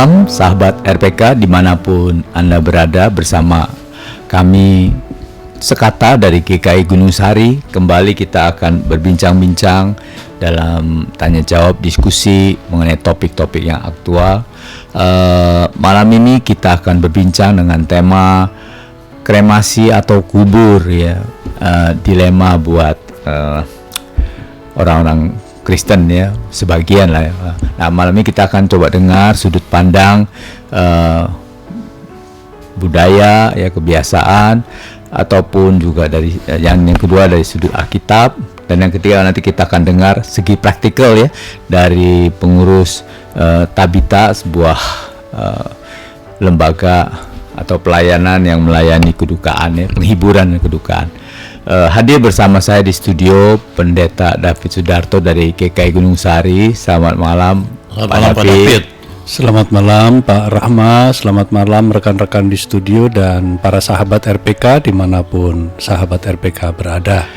malam sahabat RPK dimanapun Anda berada, bersama kami Sekata dari GKI Gunung Sari. Kembali kita akan berbincang-bincang dalam tanya jawab diskusi mengenai topik-topik yang aktual. Malam ini kita akan berbincang dengan tema kremasi atau kubur, ya. Dilema buat orang-orang Kristen, ya, sebagian lah, ya. Nah, malam ini kita akan coba dengar sudut pandang budaya, ya, kebiasaan, ataupun juga dari yang kedua dari sudut Alkitab, dan yang ketiga nanti kita akan dengar segi praktikal, ya, dari pengurus Tabita, sebuah lembaga atau pelayanan yang melayani kedukaan, ya, penghiburan dan kedukaan. Hadir bersama saya di studio Pendeta David Sudarto dari GKI Gunung Sari. Selamat malam, Pak David. Selamat malam Pak Rahma, selamat malam rekan-rekan di studio dan para sahabat RPK dimanapun sahabat RPK berada.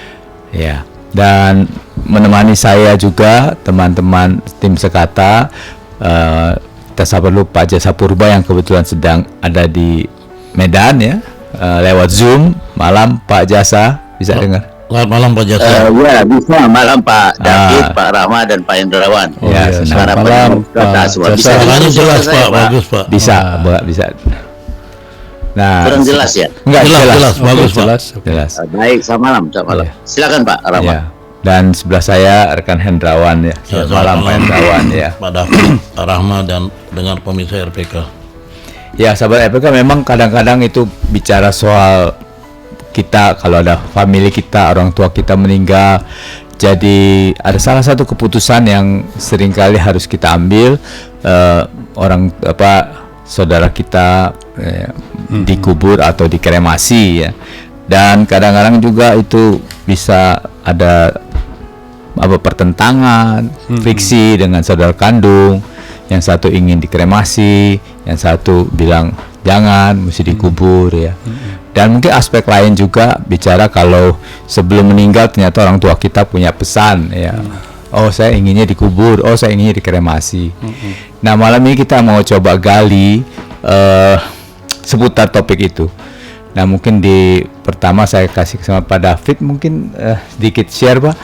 Ya, dan menemani saya juga teman-teman tim Sekata. Kita sapa dulu Pak Jasa Purba yang kebetulan sedang ada di Medan, ya, lewat Zoom. Malam Pak Jasa, bisa dengar? Selamat malam Pak Jasa. Ya, bisa. Malam Pak David, Pak Rahma, dan Pak Indrawan. Ya, selamat malam Pak Jasa. Suaranya jelas Pak, bagus Pak. Bisa. Nah, kurang jelas ya? Enggak, jelas, bagus Pak. Jelas. Baik, selamat malam. Ya. Silakan Pak Rahma. Ya. Dan sebelah saya rekan Hendrawan, ya. Selamat malam Pak Hendrawan, ya. Pak David, Pak Rahma, dan dengar pemirsa RPK. Ya, sahabat RPK, memang kadang-kadang itu bicara soal kita, kalau ada family kita, orang tua kita meninggal, jadi ada salah satu keputusan yang seringkali harus kita ambil. Saudara kita dikubur atau dikremasi, ya, dan kadang-kadang juga itu bisa ada pertentangan, friksi dengan saudara kandung. Yang satu ingin dikremasi, yang satu bilang jangan, mesti dikubur, ya. Dan mungkin aspek lain juga bicara kalau sebelum meninggal ternyata orang tua kita punya pesan, ya. Oh, saya inginnya dikubur, oh, saya inginnya dikremasi. Nah, malam ini kita mau coba gali seputar topik itu. Nah, mungkin di pertama saya kasih sama Pak David, mungkin sedikit share, Pak.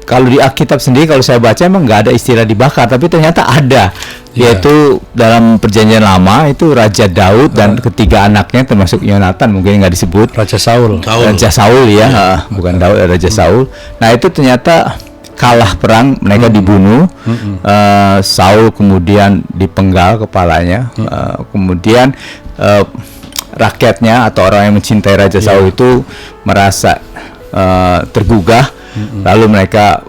Kalau di Alkitab sendiri, kalau saya baca emang nggak ada istilah dibakar, tapi ternyata ada, yaitu dalam Perjanjian Lama itu Raja Daud dan ketiga anaknya termasuk Yonatan, mungkin nggak disebut Raja Saul, ya. Bukan Daud, Raja Saul. Nah, itu ternyata kalah perang, mereka dibunuh. Saul kemudian dipenggal kepalanya, kemudian rakyatnya atau orang yang mencintai Raja Saul itu merasa tergugah. Lalu mereka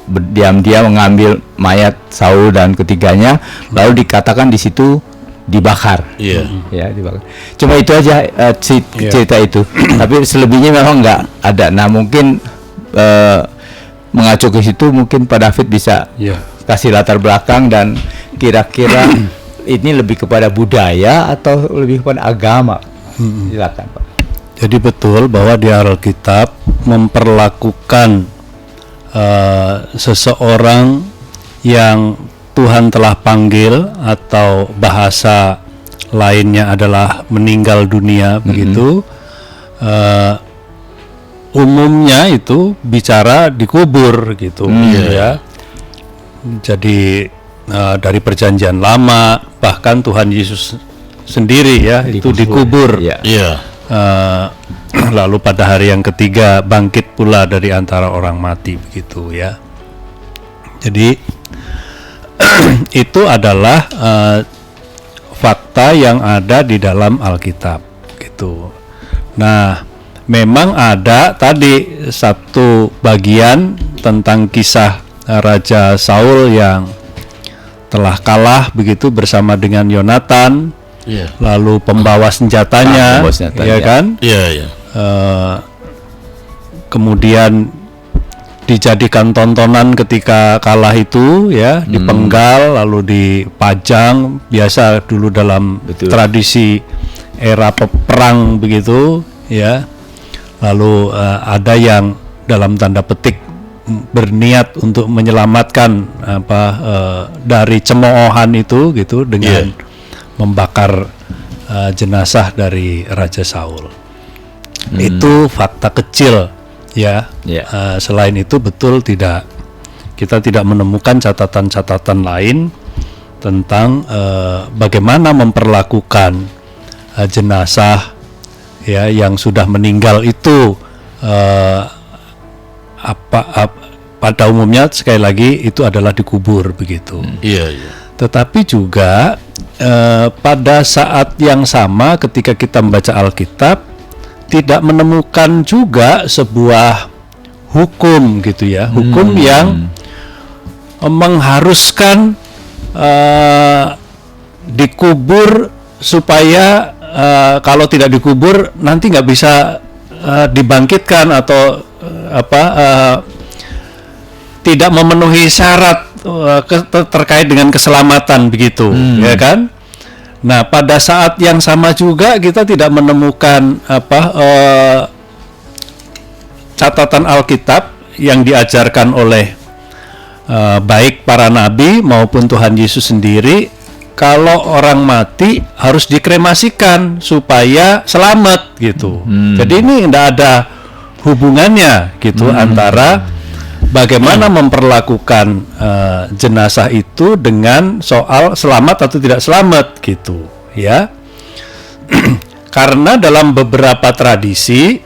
diam-diam mengambil mayat Saul dan ketiganya, lalu dikatakan di situ dibakar. Ya, dibakar. Cuma itu aja cerita itu. Tapi selebihnya memang nggak ada. Nah, mungkin mengacu ke situ, mungkin Pak David bisa kasih latar belakang dan kira-kira ini lebih kepada budaya atau lebih kepada agama. Silakan, Pak. Jadi betul bahwa di Alkitab memperlakukan seseorang yang Tuhan telah panggil atau bahasa lainnya adalah meninggal dunia, begitu. Umumnya itu bicara dikubur, gitu, ya. Jadi dari Perjanjian Lama bahkan Tuhan Yesus sendiri, ya, itu dikubur. Lalu pada hari yang ketiga bangkit pula dari antara orang mati, begitu, ya. Jadi itu adalah fakta yang ada di dalam Alkitab, gitu. Nah, memang ada tadi satu bagian tentang kisah Raja Saul yang telah kalah, begitu, bersama dengan Yonatan. Lalu pembawa senjatanya, ya kan? Kemudian dijadikan tontonan ketika kalah itu, ya, dipenggal lalu dipajang, biasa dulu dalam tradisi era peperang, begitu, ya. Lalu ada yang dalam tanda petik berniat untuk menyelamatkan dari cemoohan itu gitu dengan membakar jenazah dari Raja Saul. Itu fakta kecil ya. Selain itu betul kita tidak menemukan catatan-catatan lain tentang bagaimana memperlakukan jenazah ya yang sudah meninggal itu. Pada umumnya sekali lagi itu adalah dikubur begitu. Tetapi juga pada saat yang sama ketika kita membaca Alkitab tidak menemukan juga sebuah hukum gitu ya, hukum yang mengharuskan dikubur supaya kalau tidak dikubur nanti nggak bisa dibangkitkan atau tidak memenuhi syarat terkait dengan keselamatan begitu, ya kan? Nah, pada saat yang sama juga kita tidak menemukan catatan Alkitab yang diajarkan oleh baik para nabi maupun Tuhan Yesus sendiri kalau orang mati harus dikremasikan supaya selamat gitu. Jadi ini tidak ada hubungannya gitu antara bagaimana memperlakukan jenazah itu dengan soal selamat atau tidak selamat gitu ya. Karena dalam beberapa tradisi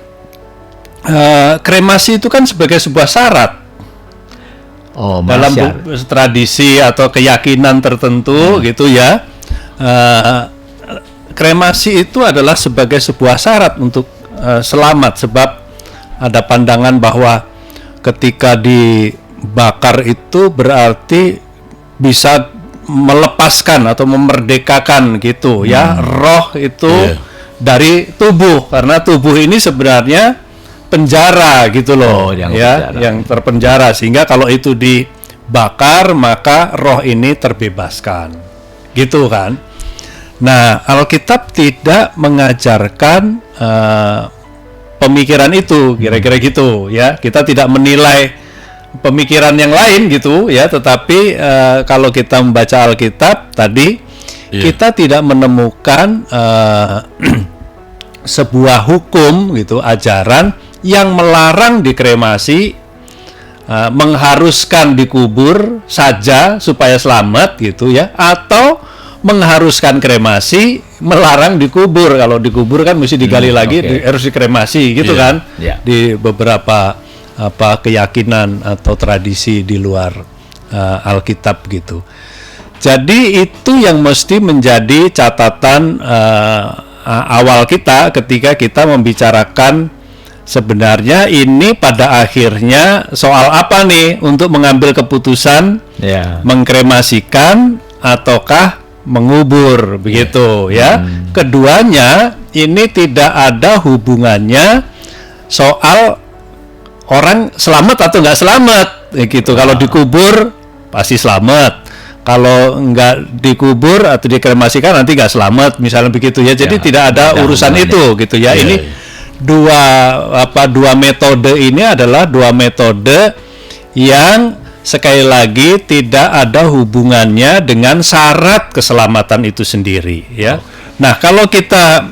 kremasi itu kan sebagai sebuah syarat. Dalam tradisi atau keyakinan tertentu gitu ya, kremasi itu adalah sebagai sebuah syarat untuk selamat, sebab ada pandangan bahwa ketika dibakar itu berarti bisa melepaskan atau memerdekakan gitu ya roh itu dari tubuh, karena tubuh ini sebenarnya penjara gitu loh, yang terpenjara, sehingga kalau itu dibakar maka roh ini terbebaskan gitu kan. Nah, Alkitab tidak mengajarkan pemikiran itu, kira-kira gitu ya. Kita tidak menilai pemikiran yang lain gitu ya, tetapi kalau kita membaca Alkitab tadi kita tidak menemukan sebuah hukum gitu, ajaran yang melarang dikremasi, mengharuskan dikubur saja supaya selamat gitu ya, atau mengharuskan kremasi, melarang dikubur. Kalau dikubur kan mesti digali lagi, harus dikremasi gitu kan. Di beberapa keyakinan atau tradisi di luar Alkitab gitu. Jadi itu yang mesti menjadi catatan awal kita ketika kita membicarakan sebenarnya ini pada akhirnya soal apa nih untuk mengambil keputusan mengkremasikan ataukah mengubur begitu ya. Keduanya ini tidak ada hubungannya soal orang selamat atau nggak selamat gitu. Kalau dikubur pasti selamat, kalau nggak dikubur atau dikremasikan nanti nggak selamat misalnya begitu ya. Jadi tidak ada urusan itu gitu ya. Ini dua metode ini adalah dua metode yang sekali lagi tidak ada hubungannya dengan syarat keselamatan itu sendiri ya. Nah, kalau kita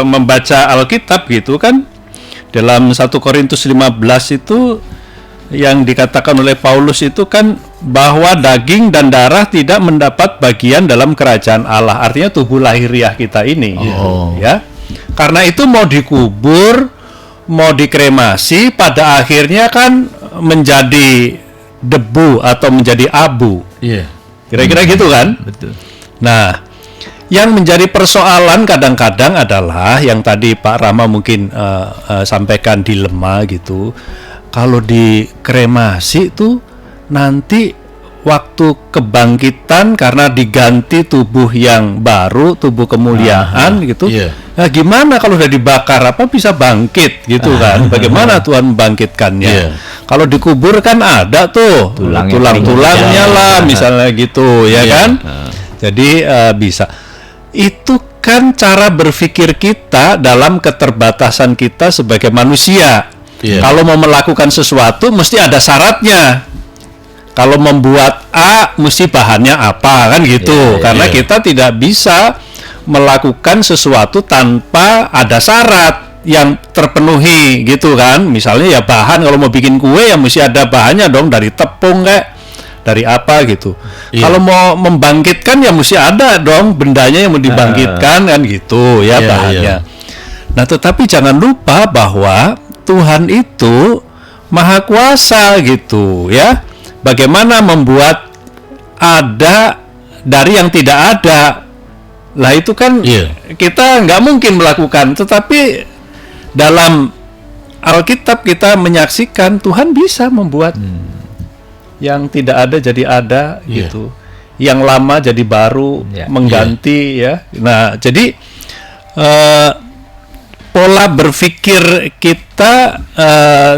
membaca Alkitab gitu kan, dalam 1 Korintus 15 itu yang dikatakan oleh Paulus itu kan bahwa daging dan darah tidak mendapat bagian dalam kerajaan Allah. Artinya tubuh lahiriah kita ini ya. Karena itu mau dikubur, mau dikremasi, pada akhirnya kan menjadi debu atau menjadi abu. Kira-kira gitu kan? Betul. Nah, yang menjadi persoalan kadang-kadang adalah yang tadi Pak Rama mungkin sampaikan dilema gitu. Kalau dikremasi itu nanti waktu kebangkitan karena diganti tubuh yang baru, tubuh kemuliaan gitu. Nah, gimana kalau udah dibakar apa bisa bangkit gitu kan? Bagaimana Tuhan membangkitkannya? Kalau dikubur kan ada tuh tulang-tulangnya lah misalnya gitu ya kan? Jadi bisa. Itu kan cara berpikir kita dalam keterbatasan kita sebagai manusia. Iya. Kalau mau melakukan sesuatu mesti ada syaratnya. Kalau membuat A mesti bahannya apa, kan gitu. Karena kita tidak bisa melakukan sesuatu tanpa ada syarat yang terpenuhi gitu kan. Misalnya ya bahan, kalau mau bikin kue ya mesti ada bahannya dong, dari tepung kayak dari apa gitu. Kalau mau membangkitkan ya mesti ada dong bendanya yang mau dibangkitkan kan gitu ya, bahannya. Nah, tetapi jangan lupa bahwa Tuhan itu Maha Kuasa gitu ya. Bagaimana membuat ada dari yang tidak ada. Lah itu kan kita nggak mungkin melakukan. Tetapi dalam Alkitab kita menyaksikan Tuhan bisa membuat yang tidak ada jadi ada gitu. Yang lama jadi baru, mengganti ya. Nah, jadi pola berpikir kita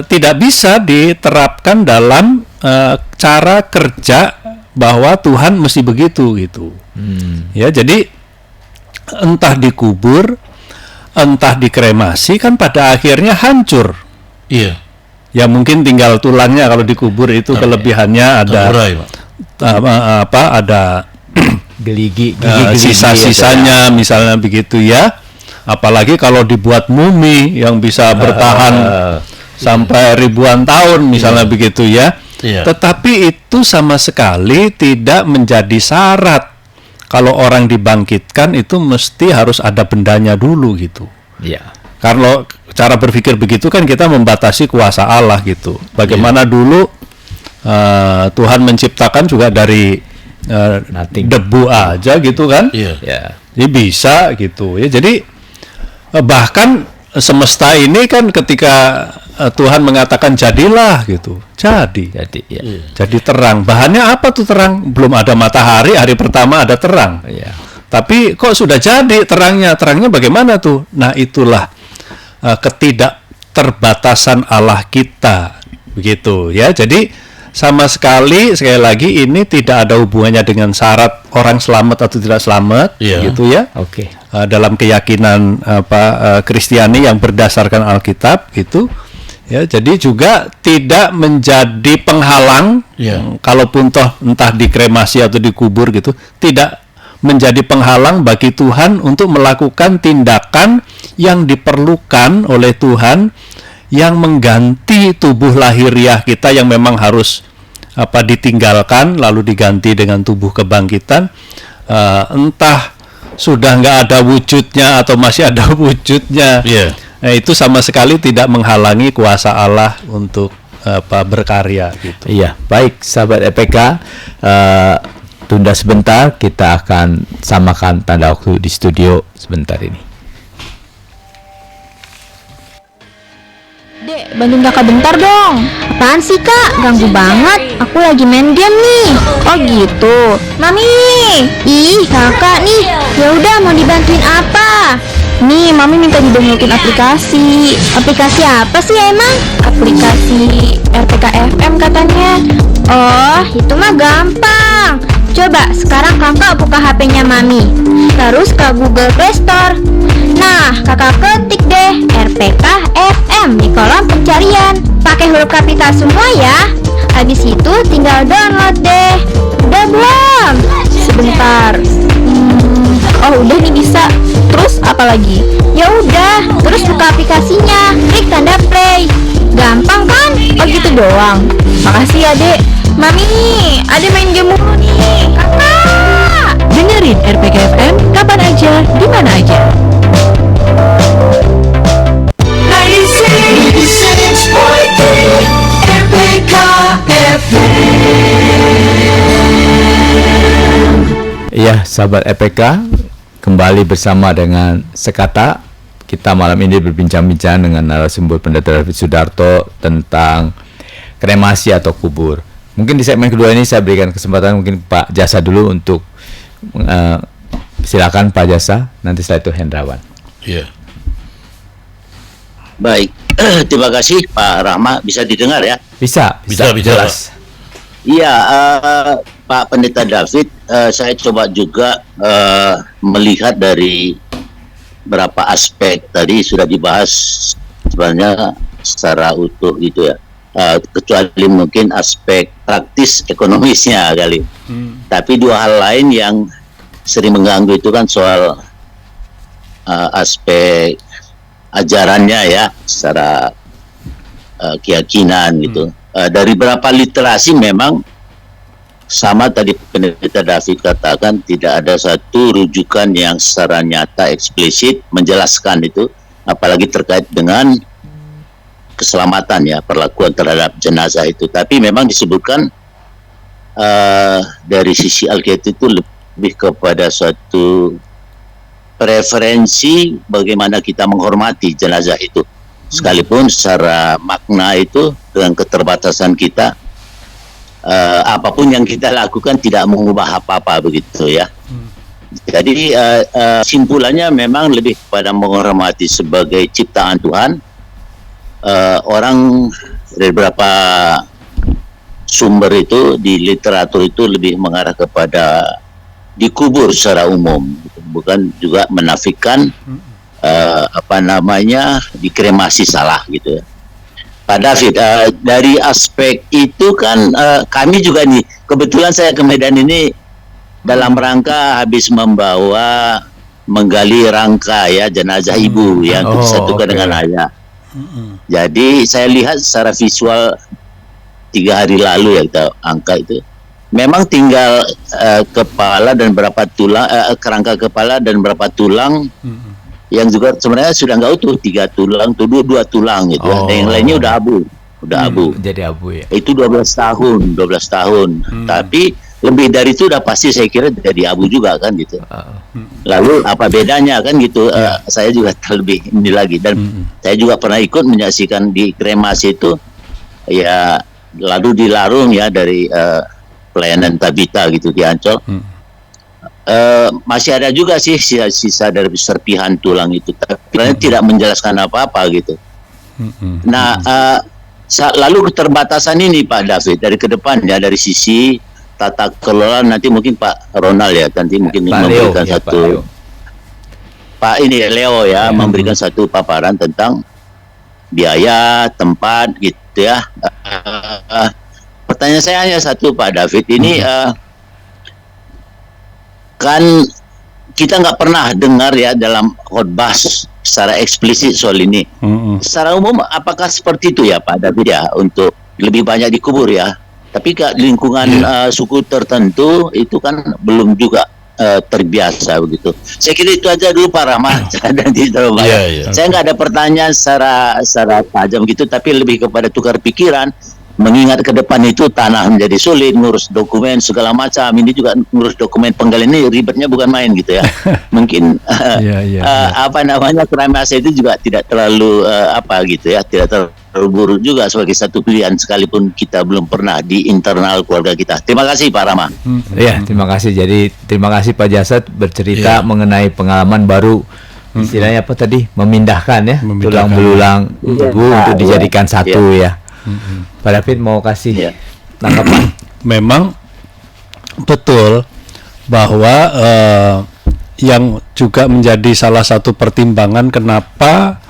tidak bisa diterapkan dalam cara kerja bahwa Tuhan mesti begitu gitu. Ya, jadi entah dikubur, entah dikremasi kan pada akhirnya hancur. Iya. Ya mungkin tinggal tulangnya kalau dikubur itu kelebihannya ada ada Gigi sisa-sisanya misalnya begitu ya. Apalagi kalau dibuat mumi yang bisa bertahan sampai ribuan tahun misalnya begitu ya. Tetapi itu sama sekali tidak menjadi syarat. Kalau orang dibangkitkan itu mesti harus ada bendanya dulu gitu. Kalau cara berpikir begitu kan kita membatasi kuasa Allah gitu. Bagaimana dulu Tuhan menciptakan juga dari debu aja gitu kan. Jadi bisa gitu ya. Jadi bahkan semesta ini kan ketika Tuhan mengatakan jadilah gitu, jadi terang. Bahannya apa tuh terang? Belum ada matahari, hari pertama ada terang. Tapi kok sudah jadi terangnya? Terangnya bagaimana tuh? Nah, itulah ketidakterbatasan Allah kita, begitu ya. Jadi sama sekali lagi ini tidak ada hubungannya dengan syarat orang selamat atau tidak selamat, gitu ya. Dalam keyakinan Kristiani yang berdasarkan Alkitab gitu. Ya, jadi juga tidak menjadi penghalang, kalaupun toh entah dikremasi atau dikubur gitu, tidak menjadi penghalang bagi Tuhan untuk melakukan tindakan yang diperlukan oleh Tuhan yang mengganti tubuh lahiriah kita yang memang harus ditinggalkan lalu diganti dengan tubuh kebangkitan, entah sudah nggak ada wujudnya atau masih ada wujudnya. Nah, itu sama sekali tidak menghalangi kuasa Allah untuk berkarya gitu. Baik sahabat EPK, tunda sebentar, kita akan samakan tanda waktu di studio sebentar ini. Dek, bantuin kakak bentar dong. Apaan sih kak? Ganggu banget. Aku lagi main game nih. Oh gitu. Mami. Ih kakak nih. Ya udah mau dibantuin apa? Nih, Mami minta didownloadin aplikasi. Aplikasi apa sih emang? Aplikasi RPK FM katanya. Oh, itu mah gampang. Coba sekarang kakak buka HP-nya Mami. Terus ke Google Play Store. Nah, kakak ketik deh RPK FM di kolom pencarian. Pakai huruf kapital semua ya. Habis itu tinggal download deh. Udah belum? Sebentar. Oh udah nih bisa. Terus apa lagi? Ya udah, terus buka aplikasinya, klik tanda play. Gampang kan? Oh gitu doang. Makasih ya dek. Mami, Ade main game mulu nih. Kakak. Dengerin RPK FM kapan aja, di mana aja. Iya, sahabat EPK, kembali bersama dengan Sekata. Kita malam ini berbincang-bincang dengan narasumber Pendeta David Sudarto tentang kremasi atau kubur. Mungkin di segmen kedua ini saya berikan kesempatan mungkin Pak Jasa dulu untuk silakan Pak Jasa, nanti setelah itu Hendrawan. Baik, terima kasih Pak Rahma. Bisa didengar ya? Bisa jelas. Iya, Pak Pendeta David, saya coba juga melihat dari beberapa aspek tadi sudah dibahas sebenarnya secara utuh gitu ya. Kecuali mungkin aspek praktis ekonomisnya kali. Tapi dua hal lain yang sering mengganggu itu kan soal aspek ajarannya ya, secara keyakinan gitu. Dari berapa literasi memang sama tadi Pendeta David katakan, tidak ada satu rujukan yang secara nyata eksplisit menjelaskan itu, apalagi terkait dengan keselamatan ya, perlakuan terhadap jenazah itu. Tapi memang disebutkan dari sisi Alkitab itu lebih kepada suatu preferensi bagaimana kita menghormati jenazah itu, sekalipun secara makna itu dengan keterbatasan kita, apapun yang kita lakukan tidak mengubah apa-apa begitu ya. Jadi simpulannya memang lebih kepada menghormati sebagai ciptaan Tuhan. Orang dari beberapa sumber itu di literatur itu lebih mengarah kepada dikubur secara umum, bukan juga menafikan dikremasi salah gitu ya. Pak David, dari aspek itu kan kami juga nih, kebetulan saya ke Medan ini dalam rangka habis menggali rangka ya jenazah ibu yang disatukan dengan ayah. Jadi saya lihat secara visual 3 hari lalu ya, kita angka itu memang tinggal kepala dan berapa tulang, kerangka kepala dan berapa tulang, yang juga sebenarnya sudah nggak utuh, 3 tulang, 2 tulang gitu. Dan yang lainnya udah abu. Jadi abu ya. Itu 12 tahun. Tapi lebih dari itu udah pasti saya kira jadi abu juga kan gitu. Lalu apa bedanya kan gitu? Saya juga terlebih ini lagi, dan saya juga pernah ikut menyaksikan di kremasi itu ya, lalu dilarung ya dari pelayanan Tabita gitu di Ancol. Masih ada juga sih sisa dari serpihan tulang itu, tapi tidak menjelaskan apa-apa gitu. Nah, lalu keterbatasan ini Pak David dari ke depan ya, dari sisi tata kelola, nanti mungkin Pak Ronald ya, nanti mungkin memberikan satu Pak ini Leo ya, memberikan satu paparan tentang biaya, tempat gitu ya. Pertanyaan saya hanya satu Pak David, ini kan kita nggak pernah dengar ya dalam khotbah secara eksplisit soal ini. Secara umum apakah seperti itu ya Pak David ya, untuk lebih banyak dikubur ya? Tapi ke lingkungan suku tertentu itu kan belum juga terbiasa begitu. Saya kira itu aja dulu Pak Rahmat. Saya nggak ada pertanyaan secara tajam gitu, tapi lebih kepada tukar pikiran. Mengingat ke depan itu tanah menjadi sulit, ngurus dokumen segala macam. Ini juga ngurus dokumen penggalian ini ribetnya bukan main gitu ya. Mungkin kremasi itu juga tidak terlalu tidak terlalu buruk juga sebagai satu pilihan, sekalipun kita belum pernah di internal keluarga kita. Terima kasih Pak Rama. Ya, terima kasih. Jadi terima kasih Pak Jasad bercerita mengenai pengalaman baru. Istilahnya apa tadi? Memindahkan ya, tulang belulang tubuh untuk dijadikan satu ya. Pak David mau kasih tanggapan? Memang betul bahwa yang juga menjadi salah satu pertimbangan kenapa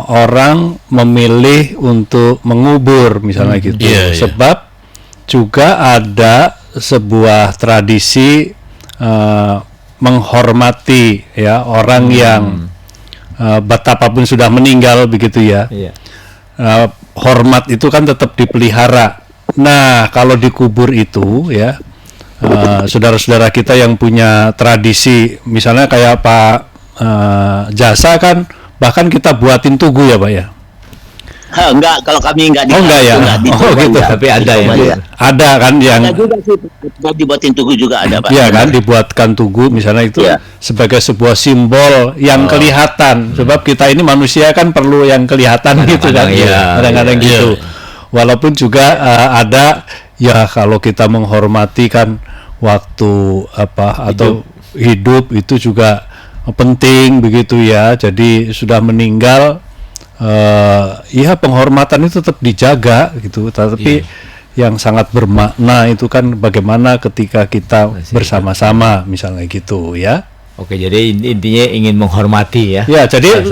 orang memilih untuk mengubur misalnya gitu. Sebab juga ada sebuah tradisi menghormati ya orang yang betapapun sudah meninggal begitu ya. Hormat itu kan tetap dipelihara. Nah, kalau dikubur itu ya, saudara-saudara kita yang punya tradisi, misalnya kayak Pak Jasa kan, bahkan kita buatin tugu ya Pak ya. Enggak, kalau kami enggak gitu. Tapi ada ya. Ada kan yang juga sih, dibuatin tugu juga ada Pak. Iya kan, dibuatkan tugu misalnya itu sebagai sebuah simbol yang kelihatan. Sebab kita ini manusia kan perlu yang kelihatan gitu kan. Kadang-kadang gitu. Walaupun juga ada ya, kalau kita menghormati kan waktu atau hidup itu juga penting begitu ya. Jadi sudah meninggal penghormatan itu tetap dijaga gitu, tapi yang sangat bermakna itu kan bagaimana ketika kita bersama-sama misalnya gitu ya. Oke, jadi intinya ingin menghormati ya. Ya, jadi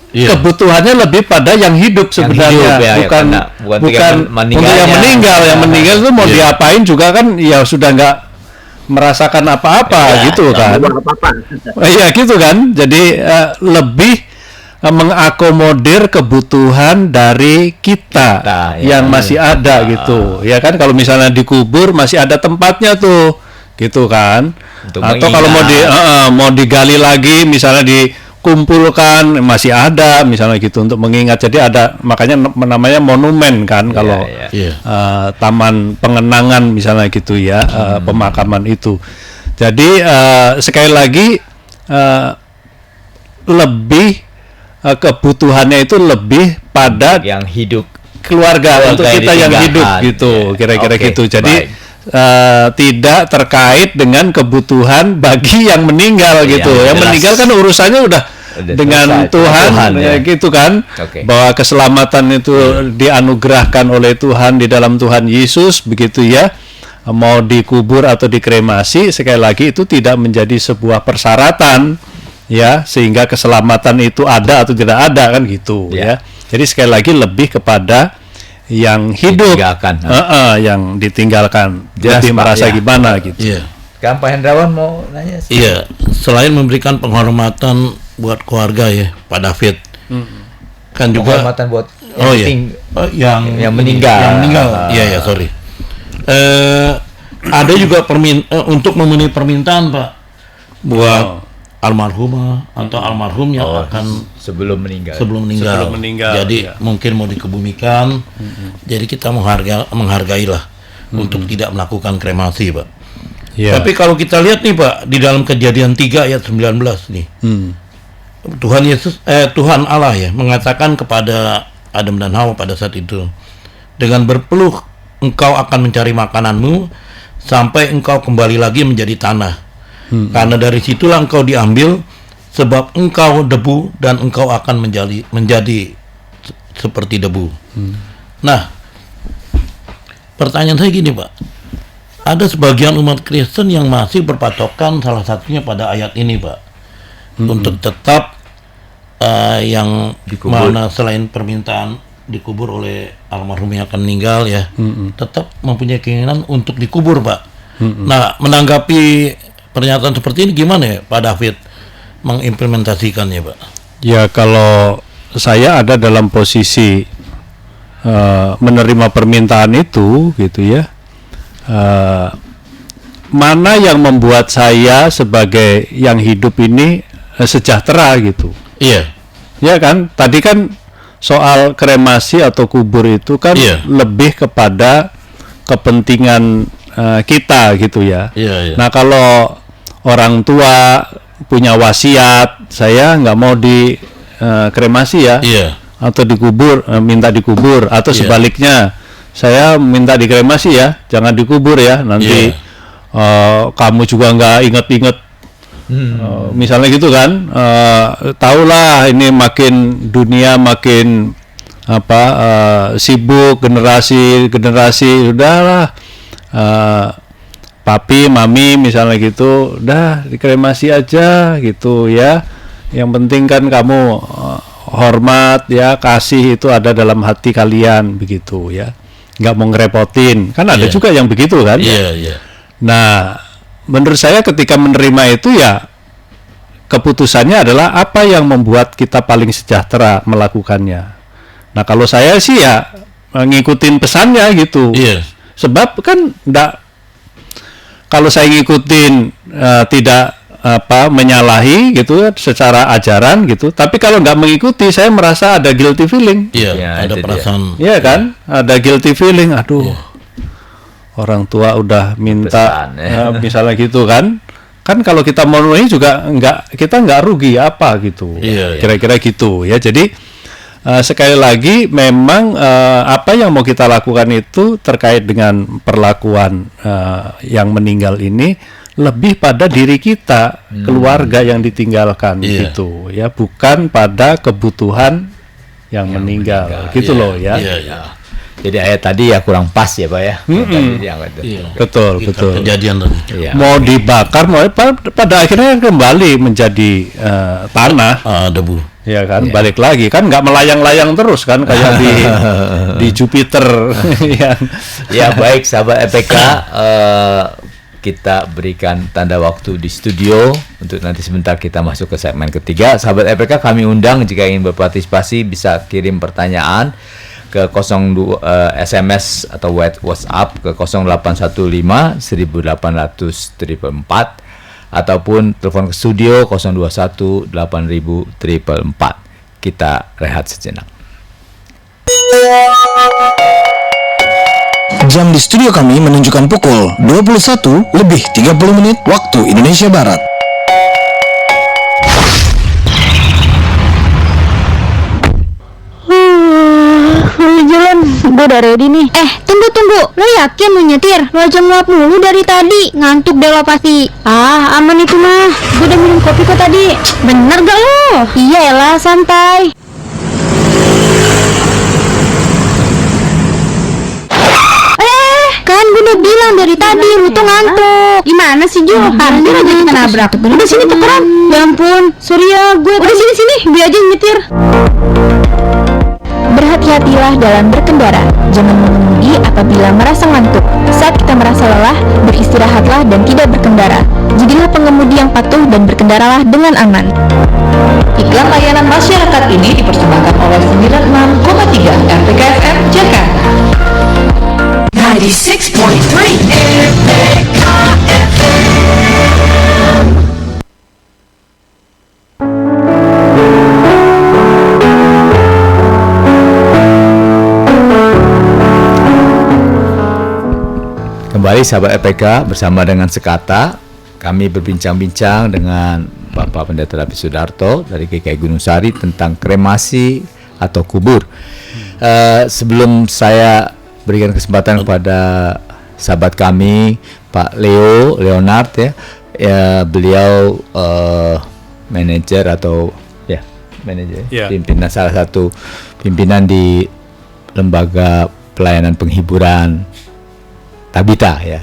kebutuhannya lebih pada yang hidup sebenarnya, hidup, ya, bukan untuk yang meninggalnya. yang meninggal. Yang meninggal itu mau diapain juga kan, ya sudah nggak merasakan apa-apa gitu kan. Iya gitu kan. Jadi lebih mengakomodir kebutuhan dari kita yang masih ada gitu. Ya kan, kalau misalnya dikubur masih ada tempatnya tuh, gitu kan. Atau kalau mau digali lagi, misalnya dikumpulkan masih ada, misalnya gitu untuk mengingat. Jadi ada, makanya namanya monumen kan, kalau taman pengenangan misalnya gitu ya, pemakaman itu. Jadi sekali lagi lebih kebutuhannya itu lebih pada yang hidup, keluarga untuk kita yang hidup gitu, kira-kira gitu. Jadi tidak terkait dengan kebutuhan bagi yang meninggal gitu. Yang meninggal kan urusannya udah dengan Tuhan ya, gitu kan. Bahwa keselamatan itu dianugerahkan oleh Tuhan di dalam Tuhan Yesus, begitu ya. Mau dikubur atau dikremasi, sekali lagi itu tidak menjadi sebuah persyaratan ya, sehingga keselamatan itu ada atau tidak ada kan gitu ya. Jadi sekali lagi lebih kepada yang hidup, yang ditinggalkan, lebih merasa gimana gitu. Iya. Kan Pak Hendrawan mau nanya? Iya, selain memberikan penghormatan buat keluarga ya, Pak David, kan juga penghormatan buat yang meninggal. Yang meninggal. Iya, sorry. Ada juga untuk memenuhi permintaan Pak buat almarhumah atau almarhum yang akan sebelum meninggal. Jadi mungkin mau dikebumikan. Jadi kita menghargailah untuk tidak melakukan kremasi, Pak. Tapi kalau kita lihat nih Pak, di dalam Kejadian 3 ayat 19 nih. Tuhan Allah ya mengatakan kepada Adam dan Hawa pada saat itu, dengan berpeluh engkau akan mencari makananmu sampai engkau kembali lagi menjadi tanah. Karena dari situlah engkau diambil, sebab engkau debu dan engkau akan menjadi seperti debu. Nah, pertanyaan saya gini Pak, ada sebagian umat Kristen yang masih berpatokan salah satunya pada ayat ini Pak, untuk tetap yang dikubur, mana selain permintaan dikubur oleh almarhum yang akan meninggal ya, tetap mempunyai keinginan untuk dikubur Pak. Nah, menanggapi pernyataan seperti ini gimana ya Pak David mengimplementasikannya Pak? Ya, kalau saya ada dalam posisi menerima permintaan itu gitu ya, mana yang membuat saya sebagai yang hidup ini sejahtera gitu. Iya. Ya kan, tadi kan soal kremasi atau kubur itu kan lebih kepada kepentingan kita gitu ya. Nah, kalau orang tua punya wasiat, saya nggak mau dikremasi ya, atau dikubur, minta dikubur, atau sebaliknya, saya minta dikremasi ya, jangan dikubur ya, nanti kamu juga nggak inget-inget, misalnya gitu kan. Tahulah ini makin dunia makin sibuk, generasi udahlah. Papi, mami misalnya gitu, udah dikremasi aja gitu ya. Yang penting kan kamu hormat ya, kasih itu ada dalam hati kalian begitu ya. Nggak mau ngerepotin, kan ada juga yang begitu kan. Nah, menurut saya ketika menerima itu ya, keputusannya adalah apa yang membuat kita paling sejahtera melakukannya. Nah, kalau saya sih ya ngikutin pesannya gitu. Sebab kan kalau saya ngikutin tidak menyalahi gitu secara ajaran gitu, tapi kalau nggak mengikuti saya merasa ada guilty feeling. Ada perasaan. Iya kan, ada guilty feeling. Aduh, orang tua udah minta misalnya gitu kan. Kan kalau kita memenuhi juga kita nggak rugi apa gitu. Kira-kira gitu ya. Jadi sekali lagi memang apa yang mau kita lakukan itu terkait dengan perlakuan yang meninggal ini lebih pada diri kita, keluarga yang ditinggalkan gitu ya, bukan pada kebutuhan yang meninggal gitu loh ya. Jadi ayat tadi ya kurang pas ya Pak ya. Betul. Kejadian tadi. Mau dibakar, mau pada akhirnya kembali menjadi tanah, debu. ya kan, balik lagi kan nggak melayang-layang terus kan kayak di Jupiter. Ya baik sahabat EPK, kita berikan tanda waktu di studio untuk nanti sebentar kita masuk ke segmen ketiga. Sahabat EPK, kami undang jika ingin berpartisipasi bisa kirim pertanyaan ke 02 SMS atau WhatsApp ke 0815 1800 444 ataupun telepon ke studio 021 8000 444. Kita rehat sejenak. Jam di studio kami menunjukkan pukul 21:30 waktu Indonesia Barat. Jalan, gue udah ready nih. Tunggu. Lo yakin mau nyetir? Lo aja ngelap mulu dari tadi. Ngantuk deh lo pasti. Aman itu mah. Gue udah minum kopi kok tadi. Bener gak lo? Iya elah, santai. Kan gue udah bilang dari tadi lu tuh ngantuk. Gimana sih Jo? Hampir aja kita nabrak. Udah sini tukeran. Ya ampun, sorry ya gue. Udah sini, gue aja yang nyetir. Berhati-hatilah dalam berkendara. Jangan mengemudi apabila merasa ngantuk. Saat kita merasa lelah, beristirahatlah dan tidak berkendara. Jadilah pengemudi yang patuh dan berkendaralah dengan aman. Iklan layanan masyarakat ini dipersembahkan oleh 96,3 RPK FM Jakarta. 96.3 RPK FM. Kembali sahabat EPK bersama dengan Sekata. Kami berbincang-bincang dengan Bapak Pendeta David Sudarto dari GKI Gunung Sari tentang kremasi atau kubur. Sebelum saya berikan kesempatan kepada sahabat kami Pak Leonard ya, beliau manajer atau pimpinan, salah satu pimpinan di lembaga pelayanan penghiburan Tabita ya.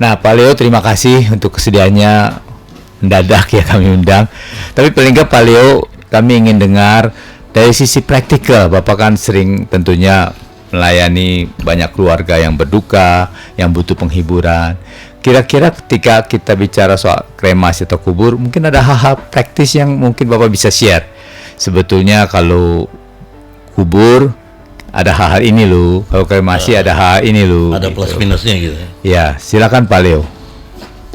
Nah Pak Leo, terima kasih untuk kesediaannya mendadak ya kami undang. Tapi paling nggak Pak Leo, kami ingin dengar dari sisi praktikal. Bapak kan sering tentunya melayani banyak keluarga yang berduka, yang butuh penghiburan. Kira-kira ketika kita bicara soal kremasi atau kubur, mungkin ada hal-hal praktis yang mungkin Bapak bisa share. Sebetulnya kalau kubur ada hal-hal ini loh, kalau kremasi ada hal ini loh. Ada plus minusnya gitu. Ya, silakan Pak Leo.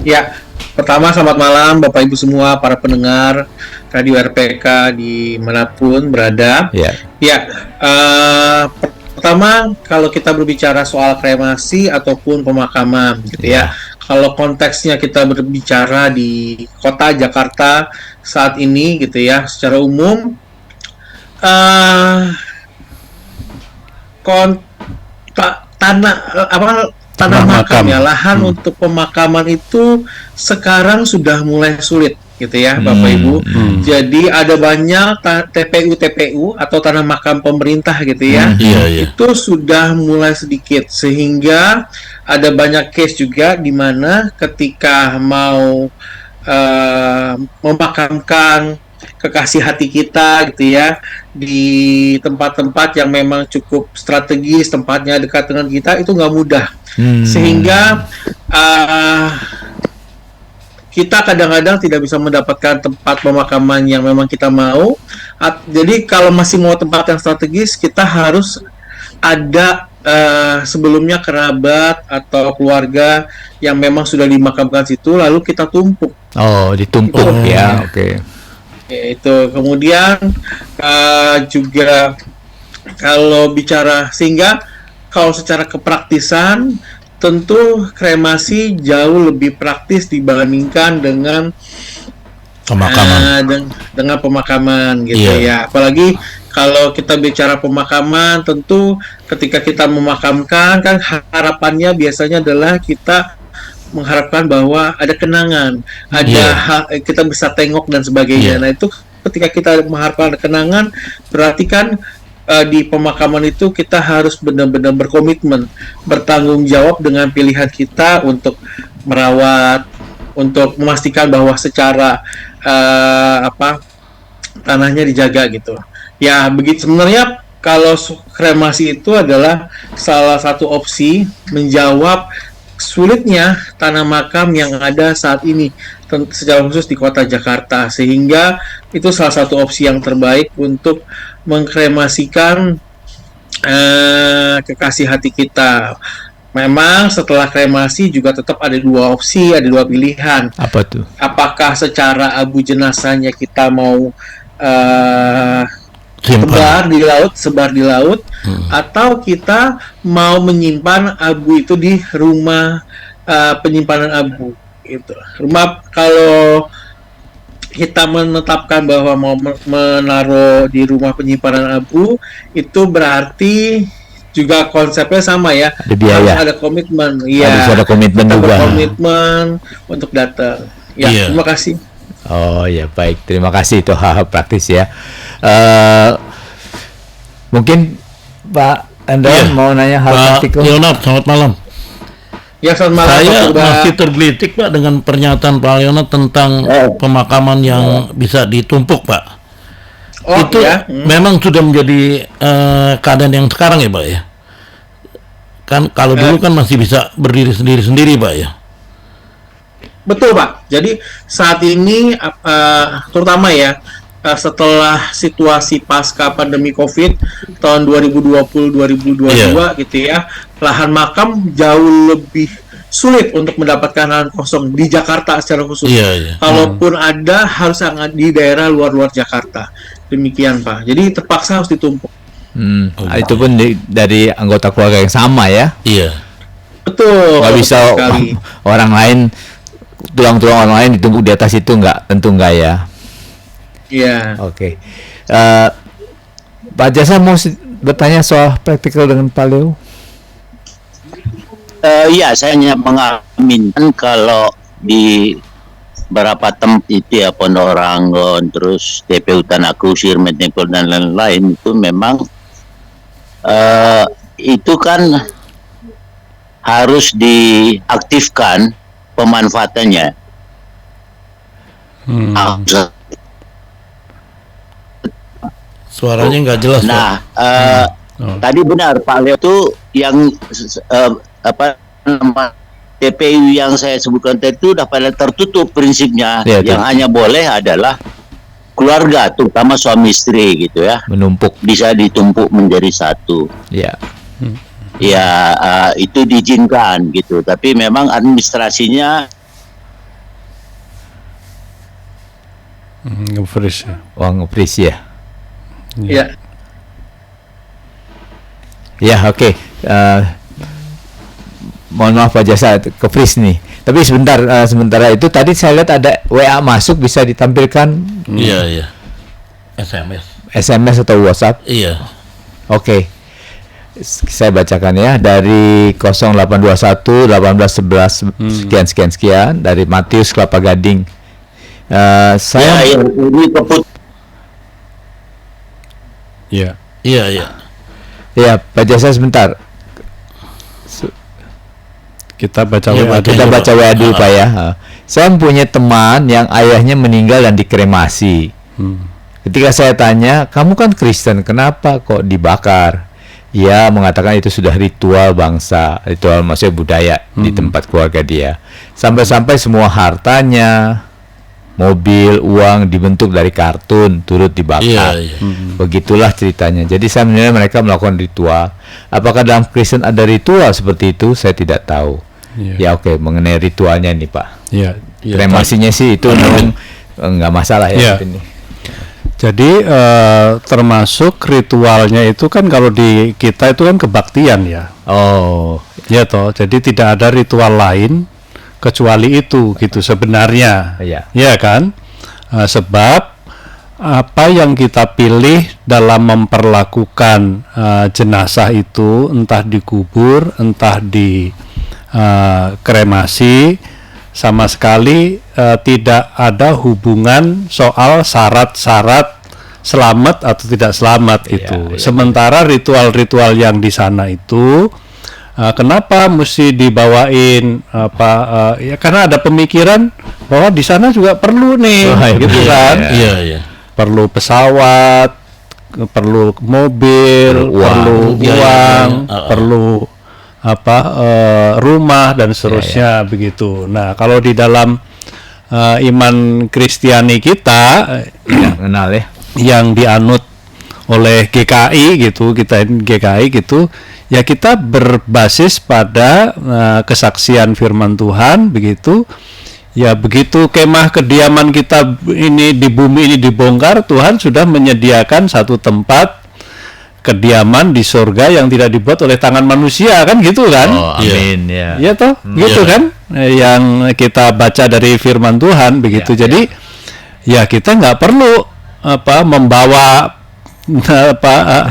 Ya, pertama selamat malam Bapak Ibu semua, para pendengar Radio RPK dimanapun berada. Pertama kalau kita berbicara soal kremasi ataupun pemakaman gitu ya. Kalau konteksnya kita berbicara di kota Jakarta saat ini gitu ya, secara umum tanah makam ya, lahan untuk pemakaman itu sekarang sudah mulai sulit gitu ya Bapak Ibu. Jadi ada banyak TPU atau tanah makam pemerintah gitu ya. Itu sudah mulai sedikit, sehingga ada banyak case juga di mana ketika mau memakamkan kekasih hati kita gitu ya di tempat-tempat yang memang cukup strategis, tempatnya dekat dengan kita, itu nggak mudah. Sehingga kita kadang-kadang tidak bisa mendapatkan tempat pemakaman yang memang kita mau. Jadi kalau masih mau tempat yang strategis, kita harus ada sebelumnya kerabat atau keluarga yang memang sudah dimakamkan situ, lalu kita tumpuk. Ditumpuk ya, oke. Itu kemudian juga kalau bicara, sehingga kalau secara kepraktisan tentu kremasi jauh lebih praktis dibandingkan dengan pemakaman. Dengan pemakaman gitu ya. Apalagi kalau kita bicara pemakaman, tentu ketika kita memakamkan kan harapannya biasanya adalah kita mengharapkan bahwa ada kenangan, kita bisa tengok dan sebagainya. Nah itu ketika kita mengharapkan ada kenangan, berarti kan di pemakaman itu kita harus benar-benar berkomitmen, bertanggung jawab dengan pilihan kita untuk merawat, untuk memastikan bahwa secara tanahnya dijaga gitu. Ya begitu sebenarnya. Kalau kremasi itu adalah salah satu opsi menjawab sulitnya tanah makam yang ada saat ini, secara khusus di kota Jakarta, sehingga itu salah satu opsi yang terbaik untuk mengkremasikan kekasih hati kita. Memang setelah kremasi juga tetap ada dua opsi, ada dua pilihan. Apa tuh? Apakah secara abu jenazahnya kita mau sebar di laut, atau kita mau menyimpan abu itu di rumah penyimpanan abu gitu. Rumah, kalau kita menetapkan bahwa mau menaruh di rumah penyimpanan abu, itu berarti juga konsepnya sama ya. Ada biaya. Harus ada komitmen. Harus ada komitmen juga. Komitmen untuk datang. Ya, terima kasih. Oh ya, baik, terima kasih, itu hal-hal praktis ya. Mungkin Pak Andrean mau nanya hal praktikal. Leonard, selamat malam. Ya, selamat malam. Saya masih tergelitik Pak dengan pernyataan Pak Leonard tentang pemakaman yang bisa ditumpuk Pak. Itu memang sudah menjadi keadaan yang sekarang ya Pak ya. Kan kalau dulu kan masih bisa berdiri sendiri Pak ya. Betul Pak. Jadi saat ini terutama ya setelah situasi pasca pandemi COVID tahun 2020-2022 gitu ya, lahan makam jauh lebih sulit untuk mendapatkan lahan kosong di Jakarta secara khusus. Kalaupun ada, harus sangat di daerah luar Jakarta. Demikian Pak. Jadi terpaksa harus ditumpuk. Itu pun dari anggota keluarga yang sama ya. Iya. Betul. Nggak bisa orang lain, tulang-tulang orang lain ditumpuk di atas itu, tentu nggak ya. Iya. Oke. Pak Jasa mau bertanya soal praktikal dengan Pak Leo? Iya, saya hanya mengaminkan kalau di beberapa tempat itu ya, Pondok Ranggon, terus TPU Tanah Kusir, Metempol dan lain-lain, itu memang itu kan harus diaktifkan pemanfaatannya. Suaranya nggak jelas. Nah, tadi benar Pak Leo itu yang TPU yang saya sebutkan tadi itu sudah pada tertutup prinsipnya. Yang hanya boleh adalah keluarga, terutama suami istri gitu ya. Menumpuk. Bisa ditumpuk menjadi satu. Itu diizinkan gitu. Tapi memang administrasinya nge-freeze ya. Nge-freeze ya. Iya. Ya, oke. Mohon maaf Pak Jasa, ke-freeze nih. Tapi sementara itu tadi saya lihat ada WA masuk, bisa ditampilkan. Iya. SMS atau WhatsApp. Iya. Oke. Saya bacakan ya, dari 0821 18 11 sekian dari Matius Kelapa Gading. Saya ini keput. Iya. Ya, Pak Jasa sebentar. Kita baca WA dulu Pak ya. Saya mempunyai teman yang ayahnya meninggal dan dikremasi. Ketika saya tanya, kamu kan Kristen, kenapa kok dibakar? Ia mengatakan itu sudah ritual bangsa, ritual maksudnya budaya di tempat keluarga dia. Sampai-sampai semua hartanya, mobil, uang dibentuk dari kartun turut dibakar. Begitulah ceritanya. Jadi saya menilai mereka melakukan ritual. Apakah dalam Kristen ada ritual seperti itu? Saya tidak tahu. Ya oke, mengenai ritualnya nih Pak. Kremasinya sih itu memang nggak masalah ya. Ini. Jadi termasuk ritualnya itu kan kalau di kita itu kan kebaktian ya. Ya toh. Jadi tidak ada ritual lain kecuali itu gitu sebenarnya. Ya kan? Sebab apa yang kita pilih dalam memperlakukan jenazah itu, entah dikubur, entah di kremasi, sama sekali tidak ada hubungan soal syarat-syarat selamat atau tidak selamat itu. Sementara ritual-ritual yang di sana itu kenapa mesti dibawain ya karena ada pemikiran bahwa di sana juga perlu nih, gitu kan? Iya. perlu pesawat, perlu mobil, perlu uang, perlu rumah dan seterusnya begitu. Nah, kalau di dalam iman Kristiani kita kenal ya, yang dianut oleh GKI gitu, ya kita berbasis pada kesaksian firman Tuhan begitu. Ya, begitu kemah kediaman kita ini di bumi ini dibongkar, Tuhan sudah menyediakan satu tempat kediaman di surga yang tidak dibuat oleh tangan manusia, kan gitu kan? Oh, amin ya. Ya toh, gitu kan? Yang kita baca dari firman Tuhan begitu. Jadi ya kita nggak perlu membawa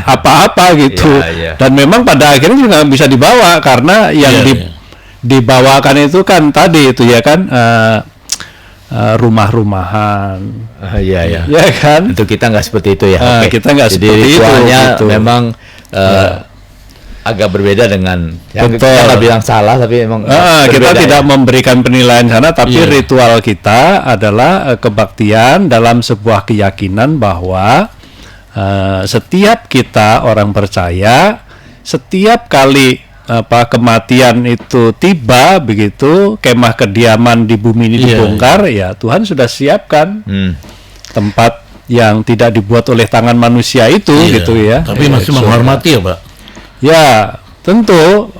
apa-apa gitu. Dan memang pada akhirnya juga bisa dibawa karena yang dibawakan itu kan tadi itu ya kan rumah-rumahan. Ya kan? Untuk kita nggak seperti itu ya. Kita nggak Jadi seperti itu. gitu. Memang agak berbeda dengan kita nggak bilang salah, tapi memang kita berbeda, tidak memberikan penilaian sana, tapi ritual kita adalah kebaktian dalam sebuah keyakinan bahwa setiap kita orang percaya, setiap kali kematian itu tiba begitu, kemah kediaman di bumi ini dibongkar, ya Tuhan sudah siapkan tempat yang tidak dibuat oleh tangan manusia itu gitu ya. Tapi masih menghormati ya, Pak. Ya, tentu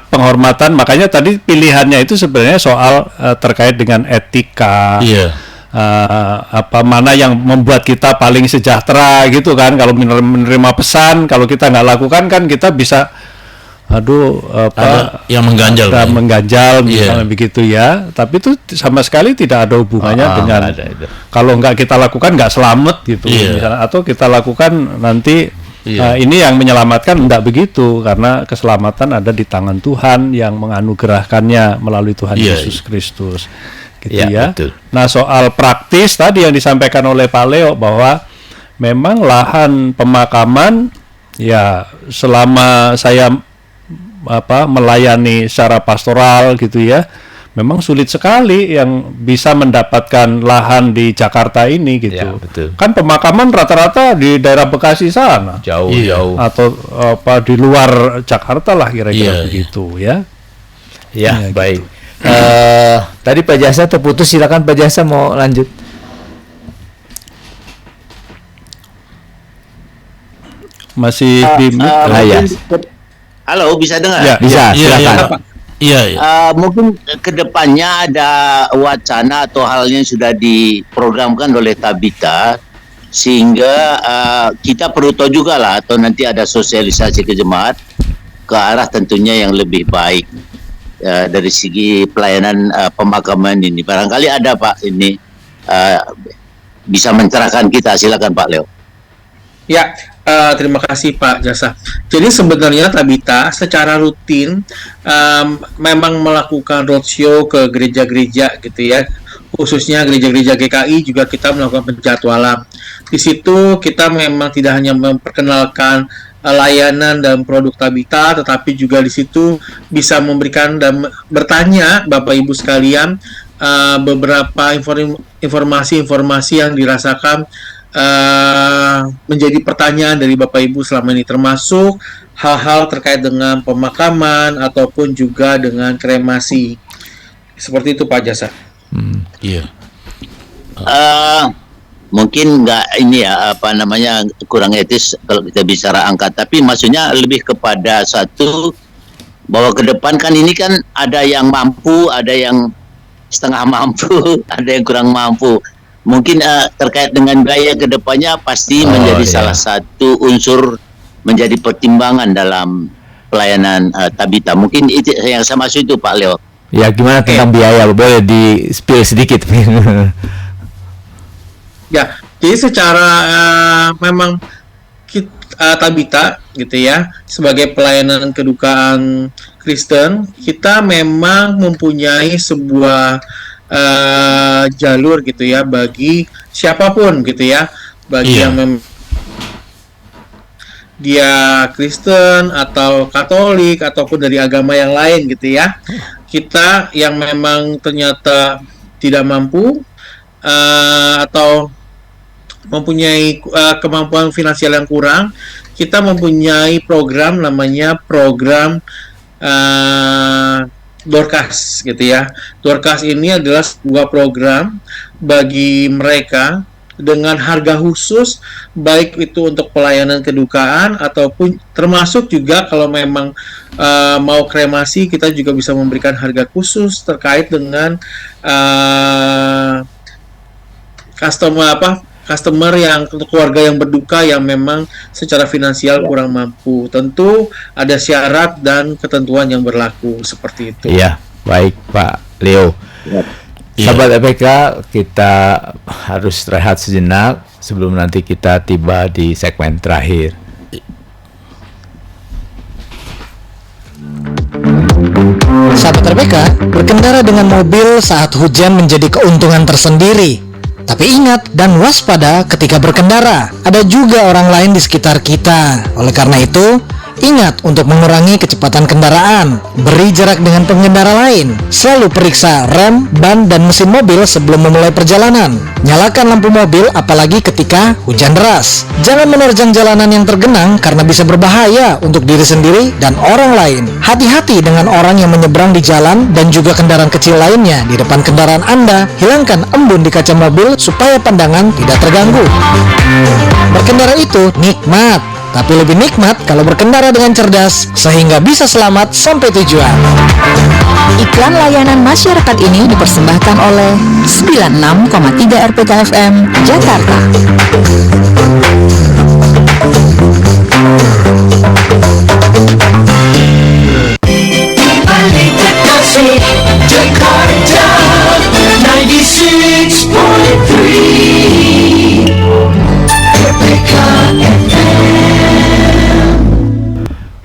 penghormatan, makanya tadi pilihannya itu sebenarnya soal terkait dengan etika. Mana yang membuat kita paling sejahtera gitu kan. Kalau menerima pesan, kalau kita nggak lakukan kan kita bisa ada yang mengganjal misalnya begitu ya, tapi itu sama sekali tidak ada hubungannya dengan kalau nggak kita lakukan nggak selamat gitu misalnya, atau kita lakukan nanti ini yang menyelamatkan, enggak begitu, karena keselamatan ada di tangan Tuhan yang menganugerahkannya melalui Tuhan Yesus Kristus gitu ya. Betul. Nah, soal praktis tadi yang disampaikan oleh Pak Leo bahwa memang lahan pemakaman ya selama saya melayani secara pastoral gitu ya, memang sulit sekali yang bisa mendapatkan lahan di Jakarta ini gitu. Betul. Kan pemakaman rata-rata di daerah Bekasi sana. Jauh. Atau di luar Jakarta lah kira-kira begitu ya. Ya, baik. Tadi Pak Jasa terputus, silakan Pak Jasa mau lanjut. Masih di Halo, bisa dengar? Bisa, silakan. Mungkin kedepannya ada wacana atau hal yang sudah diprogramkan oleh Tabita, sehingga kita perlu tahu juga lah, atau nanti ada sosialisasi ke jemaat ke arah tentunya yang lebih baik dari segi pelayanan pemakaman ini. Barangkali ada Pak ini bisa mencerahkan kita. Silakan Pak Leo. Ya, terima kasih Pak Jasa. Jadi sebenarnya Tabita secara rutin memang melakukan roadshow ke gereja-gereja gitu ya, khususnya gereja-gereja GKI juga kita melakukan penjadwalan. Di situ kita memang tidak hanya memperkenalkan layanan dan produk Tabita, tetapi juga di situ bisa memberikan dan bertanya Bapak Ibu sekalian beberapa informasi-informasi yang dirasakan menjadi pertanyaan dari Bapak Ibu selama ini, termasuk hal-hal terkait dengan pemakaman ataupun juga dengan kremasi. Seperti itu Pak Jasa. Mungkin nggak ini ya kurang etis kalau kita bicara angka, tapi maksudnya lebih kepada satu bahwa ke depan kan ini kan ada yang mampu, ada yang setengah mampu, ada yang kurang mampu. Mungkin terkait dengan biaya ke depannya pasti menjadi salah satu unsur menjadi pertimbangan dalam pelayanan Tabita. Mungkin itu yang saya maksud itu Pak Leo. Ya, gimana tentang biaya? Boleh di-spill sedikit. Ya, jadi secara memang Tabita gitu ya, sebagai pelayanan kedukaan Kristen, kita memang mempunyai sebuah jalur gitu ya bagi siapapun gitu ya, bagi yang dia Kristen atau Katolik ataupun dari agama yang lain gitu ya. Kita yang memang ternyata tidak mampu atau mempunyai kemampuan finansial yang kurang, kita mempunyai program namanya program Dorcas gitu ya. Dorcas ini adalah sebuah program bagi mereka dengan harga khusus, baik itu untuk pelayanan kedukaan ataupun termasuk juga kalau memang mau kremasi, kita juga bisa memberikan harga khusus terkait dengan customer yang keluarga yang berduka yang memang secara finansial kurang mampu. Tentu ada syarat dan ketentuan yang berlaku seperti itu. Iya, baik Pak Leo. Sahabat EPK, kita harus rehat sejenak sebelum nanti kita tiba di segmen terakhir. Sahabat RPK, berkendara dengan mobil saat hujan menjadi keuntungan tersendiri. Tapi ingat dan waspada ketika berkendara. Ada juga orang lain di sekitar kita. Oleh karena itu, ingat untuk mengurangi kecepatan kendaraan. Beri jarak dengan pengendara lain. Selalu periksa rem, ban, dan mesin mobil sebelum memulai perjalanan. Nyalakan lampu mobil apalagi ketika hujan deras. Jangan menerjang jalanan yang tergenang karena bisa berbahaya untuk diri sendiri dan orang lain. Hati-hati dengan orang yang menyeberang di jalan dan juga kendaraan kecil lainnya di depan kendaraan Anda. Hilangkan embun di kaca mobil supaya pandangan tidak terganggu. Berkendara itu nikmat, tapi lebih nikmat kalau berkendara dengan cerdas sehingga bisa selamat sampai tujuan. Iklan layanan masyarakat ini dipersembahkan oleh 96,3 RPK FM Jakarta. Jakarta 96.3 RPK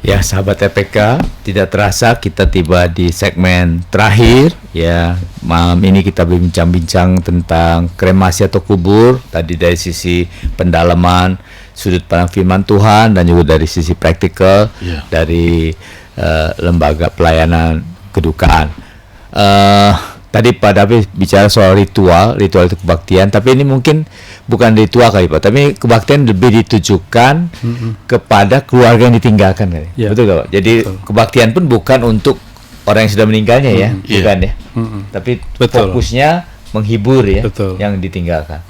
Ya, sahabat EPK, tidak terasa kita tiba di segmen terakhir. Ya, malam ini kita berbincang-bincang tentang kremasi atau kubur. Tadi dari sisi pendalaman, sudut pandang firman Tuhan, dan juga dari sisi praktikal dari lembaga pelayanan kedukaan. Tadi Pak David bicara soal ritual itu kebaktian, tapi ini mungkin bukan ritual kali Pak, tapi kebaktian lebih ditujukan kepada keluarga yang ditinggalkan kali. Betul nggak Pak? Jadi kebaktian pun bukan untuk orang yang sudah meninggalnya ya, bukan ya. Tapi fokusnya menghibur ya, yang ditinggalkan.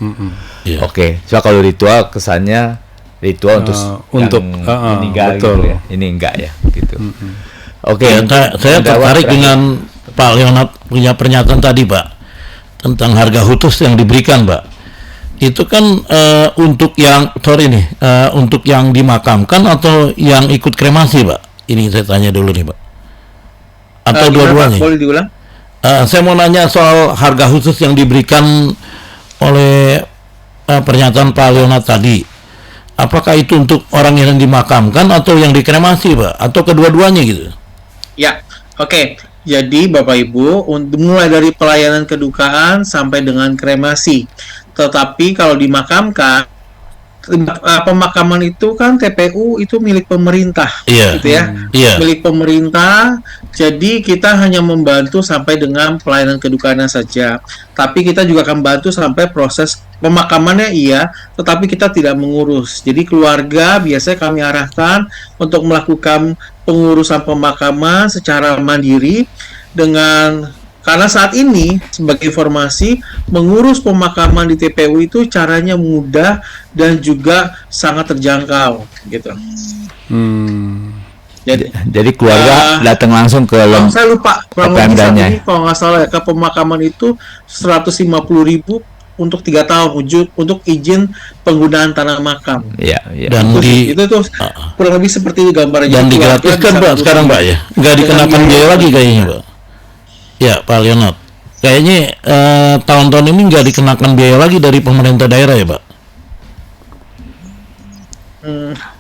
Oke, so kalau ritual kesannya ritual untuk meninggal gitu ya. Ini enggak ya, gitu. Oke, saya tertarik dengan Pak Leonard punya pernyataan tadi Pak tentang harga khusus yang diberikan Pak. Itu kan untuk yang untuk yang dimakamkan atau yang ikut kremasi Pak? Ini saya tanya dulu nih Pak. Atau dua-duanya? Boleh diulang? Saya mau nanya soal harga khusus yang diberikan oleh pernyataan Pak Leonard tadi. Apakah itu untuk orang yang dimakamkan atau yang dikremasi Pak? Atau kedua-duanya gitu? Ya, oke. Jadi Bapak Ibu, mulai dari pelayanan kedukaan sampai dengan kremasi. Tetapi kalau dimakamkan, pemakaman itu kan TPU itu milik pemerintah, gitu ya, milik pemerintah. Jadi kita hanya membantu sampai dengan pelayanan kedukaannya saja. Tapi kita juga akan bantu sampai proses pemakamannya tetapi kita tidak mengurus. Jadi keluarga biasanya kami arahkan untuk melakukan pengurusan pemakaman secara mandiri karena saat ini sebagai informasi mengurus pemakaman di TPU itu caranya mudah dan juga sangat terjangkau gitu. Jadi keluarga datang langsung ke saya lupa kurang lebih saat ini kalau nggak salah ke pemakaman itu 150.000 untuk 3 tahun untuk izin penggunaan tanah makam. Dan itu tuh kurang lebih seperti itu gambarnya. Dan digratiskan Pak sekarang Pak ya, nggak dikenakan biaya lagi kayaknya Pak. Ya Pak Leonard, kayaknya tahun-tahun ini nggak dikenakan biaya lagi dari pemerintah daerah ya Pak.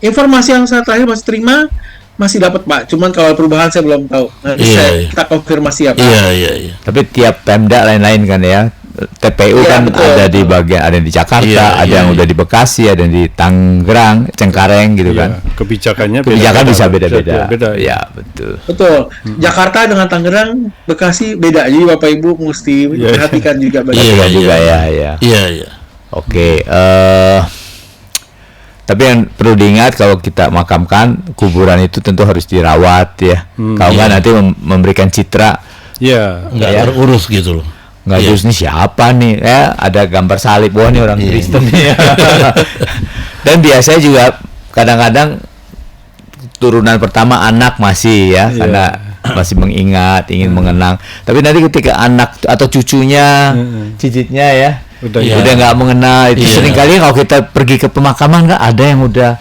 Informasi yang saya terakhir masih terima masih dapat Pak, cuman kalau perubahan saya belum tahu. Nanti kita konfirmasi ya Pak. Iya. Tapi tiap Pemda lain-lain kan ya. TPU kan betul. Ada di bagian, ada di Jakarta, ada yang udah di Bekasi, ada di Tangerang, Cengkareng gitu kan. Kebijakan bisa beda-beda. Ya, betul. Jakarta dengan Tangerang, Bekasi beda. Jadi Bapak Ibu mesti perhatikan juga. Iya. Oke, tapi yang perlu diingat kalau kita makamkan, kuburan itu tentu harus dirawat ya. Kalau nggak nanti memberikan citra nggak terurus gitu loh. Nggak terus nih siapa nih? Ada gambar salib, wah nih orang Kristen nih. Dan biasanya juga kadang-kadang turunan pertama anak masih ya, karena masih mengingat, ingin mengenang. Tapi nanti ketika anak atau cucunya, cicitnya ya, udah nggak mengenal itu. Seringkali kalau kita pergi ke pemakaman kan ada yang udah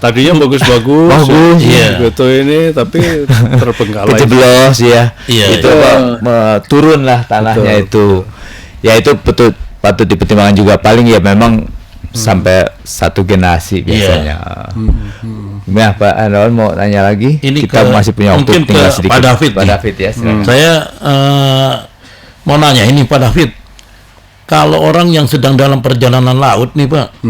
tadinya bagus gitu ini tapi terbengkalai, kejeblos itu turun lah tanahnya. Itu betul patut dipertimbangkan juga. Paling ya memang sampai satu generasi biasanya. Nah, Pak Anwar mau tanya lagi? Ini kita masih punya waktu tinggal sedikit. Pak David ya. Saya mau nanya ini Pak David, kalau orang yang sedang dalam perjalanan laut nih Pak,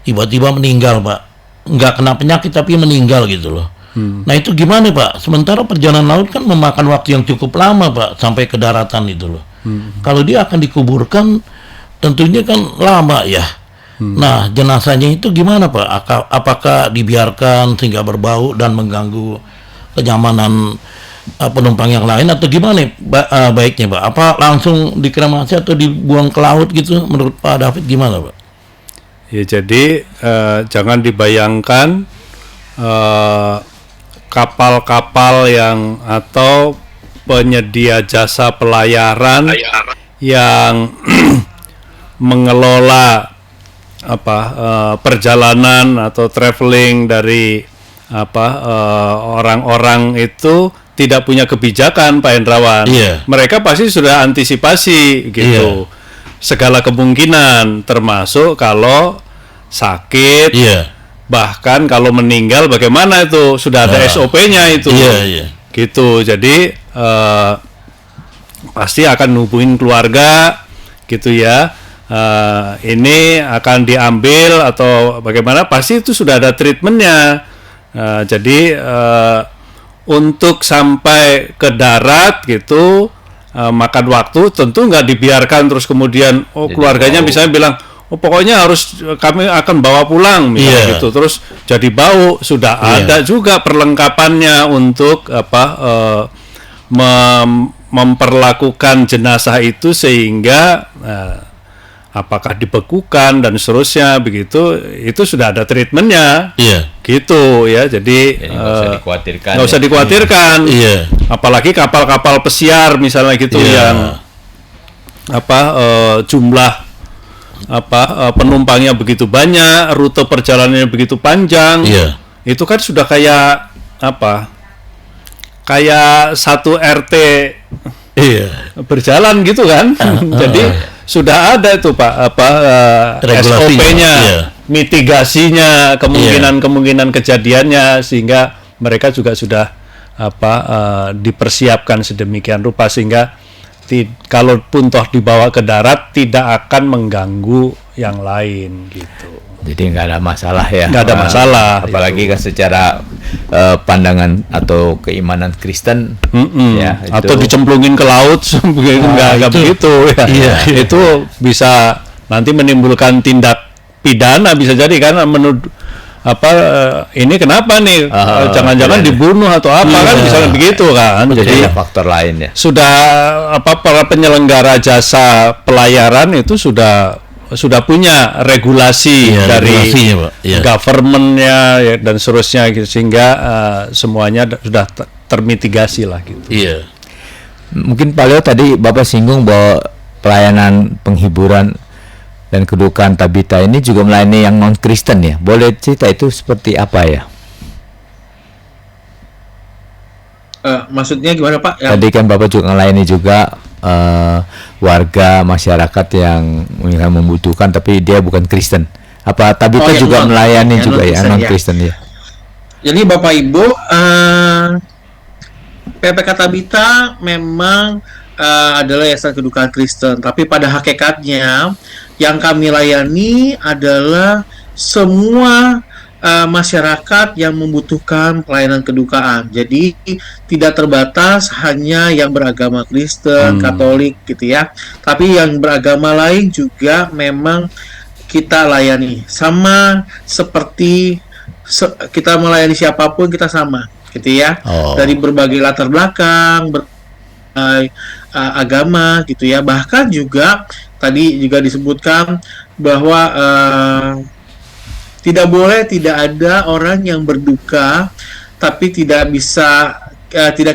tiba-tiba meninggal Pak, nggak kena penyakit tapi meninggal gitu loh. Nah itu gimana Pak? Sementara perjalanan laut kan memakan waktu yang cukup lama Pak sampai ke daratan itu loh. Kalau dia akan dikuburkan tentunya kan lama ya. Nah jenazahnya itu gimana Pak? Apakah dibiarkan sehingga berbau dan mengganggu kenyamanan penumpang yang lain atau gimana baiknya Pak? Apa langsung dikremasi atau dibuang ke laut gitu? Menurut Pak David gimana Pak? Ya jadi jangan dibayangkan kapal-kapal yang atau penyedia jasa pelayaran yang mengelola perjalanan atau traveling dari orang-orang itu tidak punya kebijakan Pak Hendrawan. Mereka pasti sudah antisipasi gitu. Segala kemungkinan termasuk kalau sakit, bahkan kalau meninggal bagaimana itu sudah ada SOP-nya itu. Gitu. Jadi pasti akan hubungin keluarga gitu ya. Ini akan diambil atau bagaimana, pasti itu sudah ada treatmentnya. Jadi untuk sampai ke darat gitu makan waktu, tentu nggak dibiarkan terus kemudian keluarganya misalnya bilang pokoknya kami akan bawa pulang misalnya gitu, terus jadi bau. Sudah ada juga perlengkapannya untuk memperlakukan jenazah itu sehingga apakah dibekukan dan seterusnya begitu, itu sudah ada treatmentnya. Gitu ya. Jadi nggak usah dikhawatirkan. Apalagi kapal-kapal pesiar misalnya gitu yang jumlah penumpangnya begitu banyak, rute perjalanannya begitu panjang. Itu kan sudah kayak satu RT berjalan gitu kan. Jadi sudah ada itu Pak SOP-nya, mitigasinya, kemungkinan kejadiannya, sehingga mereka juga sudah dipersiapkan sedemikian rupa sehingga kalaupun toh dibawa ke darat tidak akan mengganggu yang lain gitu. Jadi nggak ada masalah ya. Nggak ada masalah. Apalagi kan secara pandangan atau keimanan Kristen, ya. Atau dicemplungin ke laut, nggak begitu. Itu bisa nanti menimbulkan tindak pidana, bisa jadi kan menurut ini kenapa nih? Jangan-jangan dibunuh atau apa kan bisa begitu kan. Jadi ada faktor lain ya. Sudah para penyelenggara jasa pelayaran itu sudah punya regulasi dari government-nya dan seterusnya gitu, sehingga semuanya sudah termitigasi lah gitu. Mungkin Pak Leo tadi Bapak singgung bahwa pelayanan penghiburan dan kedukaan Tabita ini juga melayani yang non-Kristen ya. Boleh cerita itu seperti apa ya? Maksudnya gimana Pak? Tadi kan Bapak juga melayani juga warga masyarakat yang membutuhkan tapi dia bukan Kristen. Apa Tabita juga melayani juga ya non-Kristen ya? Jadi Bapak Ibu, PPK Tabita memang adalah yayasan kedukaan Kristen, tapi pada hakikatnya yang kami layani adalah semua masyarakat yang membutuhkan pelayanan kedukaan. Jadi tidak terbatas hanya yang beragama Kristen, Katolik gitu ya. Tapi yang beragama lain juga memang kita layani. Sama seperti kita melayani siapapun, kita sama gitu ya. Dari berbagai latar belakang, agama gitu ya. Bahkan juga tadi juga disebutkan bahwa tidak ada orang yang berduka tapi tidak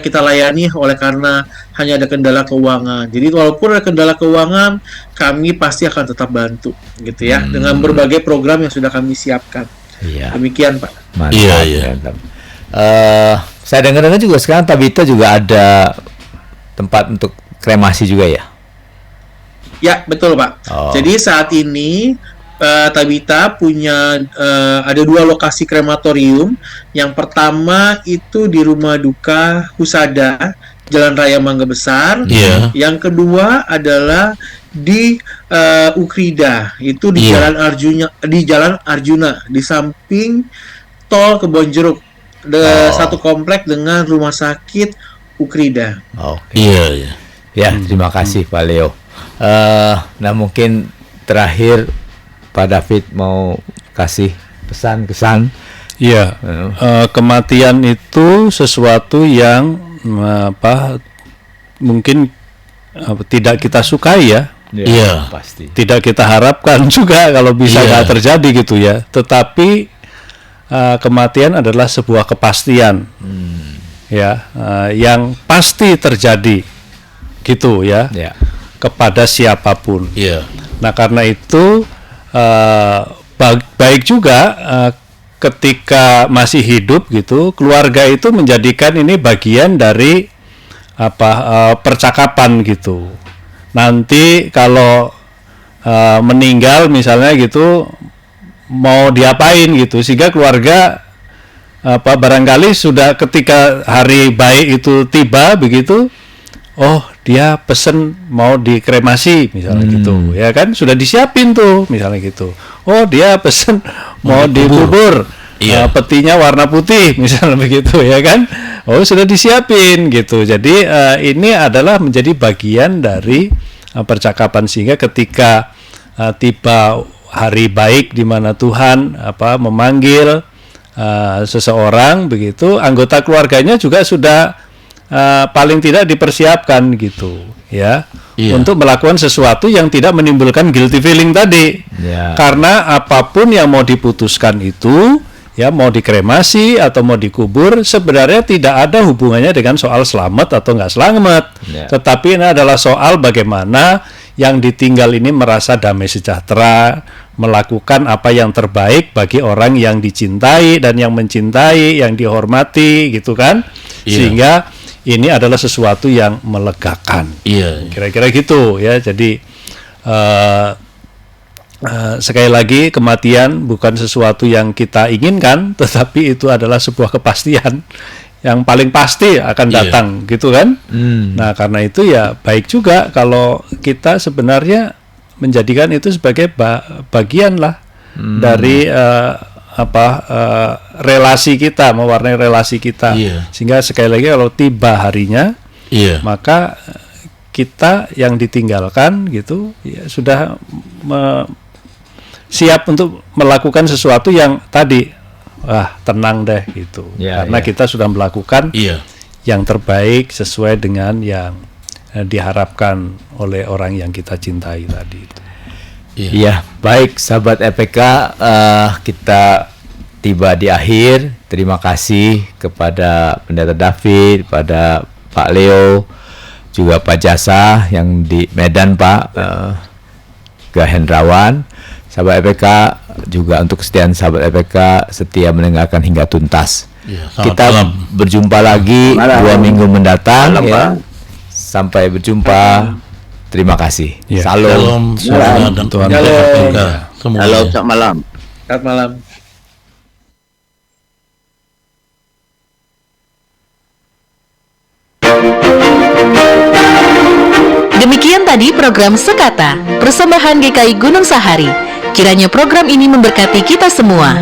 kita layani oleh karena hanya ada kendala keuangan. Jadi walaupun ada kendala keuangan, kami pasti akan tetap bantu gitu ya, dengan berbagai program yang sudah kami siapkan. Demikian Pak. Mantap. Iya. Saya dengar-dengar juga sekarang Tabita juga ada tempat untuk kremasi juga ya? Ya, betul Pak. Jadi saat ini Tabita punya ada 2 lokasi krematorium. Yang pertama itu di Rumah Duka Husada, Jalan Raya Mangga Besar. Yang kedua adalah di Ukrida, itu di Jalan Arjuna, di samping tol Kebonjeruk, satu komplek dengan Rumah Sakit Ukrida. Ya, terima kasih Pak Leo. Nah mungkin terakhir Pak David mau kasih pesan-kesan. Iya, kematian itu sesuatu yang mungkin tidak kita sukai ya. Iya, pasti. Tidak kita harapkan juga kalau bisa nggak terjadi gitu ya. Tetapi kematian adalah sebuah kepastian, yang pasti terjadi, gitu ya. Kepada siapapun. Nah karena itu baik juga ketika masih hidup gitu, keluarga itu menjadikan ini bagian dari percakapan gitu. Nanti kalau meninggal misalnya gitu, mau diapain gitu, sehingga keluarga barangkali sudah ketika hari baik itu tiba begitu, dia pesen mau dikremasi misalnya gitu, ya kan sudah disiapin tuh misalnya gitu. Dia pesen mau dikubur, petinya warna putih misalnya begitu, ya kan. Sudah disiapin gitu. Jadi ini adalah menjadi bagian dari percakapan, sehingga ketika tiba hari baik di mana Tuhan memanggil seseorang begitu, anggota keluarganya juga sudah paling tidak dipersiapkan gitu ya, untuk melakukan sesuatu yang tidak menimbulkan guilty feeling tadi. Karena apapun yang mau diputuskan itu ya, mau dikremasi atau mau dikubur, sebenarnya tidak ada hubungannya dengan soal selamat atau nggak selamat, tetapi ini adalah soal bagaimana yang ditinggal ini merasa damai sejahtera, melakukan apa yang terbaik bagi orang yang dicintai dan yang mencintai, yang dihormati gitu kan. Sehingga ini adalah sesuatu yang melegakan. Kira-kira gitu ya. Jadi sekali lagi, kematian bukan sesuatu yang kita inginkan, tetapi itu adalah sebuah kepastian yang paling pasti akan datang, gitu kan. Nah karena itu ya baik juga kalau kita sebenarnya menjadikan itu sebagai bagian lah dari relasi kita, mewarnai relasi kita, sehingga sekali lagi kalau tiba harinya, maka kita yang ditinggalkan gitu ya sudah siap untuk melakukan sesuatu yang tadi tenang deh gitu, karena kita sudah melakukan yang terbaik sesuai dengan yang diharapkan oleh orang yang kita cintai tadi itu. Iya, baik sahabat EPK, kita tiba di akhir. Terima kasih kepada Pendeta David, pada Pak Leo, juga Pak Jasa yang di Medan, Pak Gahendrawan. Sahabat EPK juga, untuk kesetiaan sahabat EPK setia mendengarkan hingga tuntas. Kita berjumpa lagi 2 minggu mendatang ya. Sampai berjumpa. Terima kasih. Salam. Salam dan Tuhan berkati. Selamat malam. Selamat malam. Demikian tadi program Sekata, persembahan GKI Gunung Sahari. Kiranya program ini memberkati kita semua.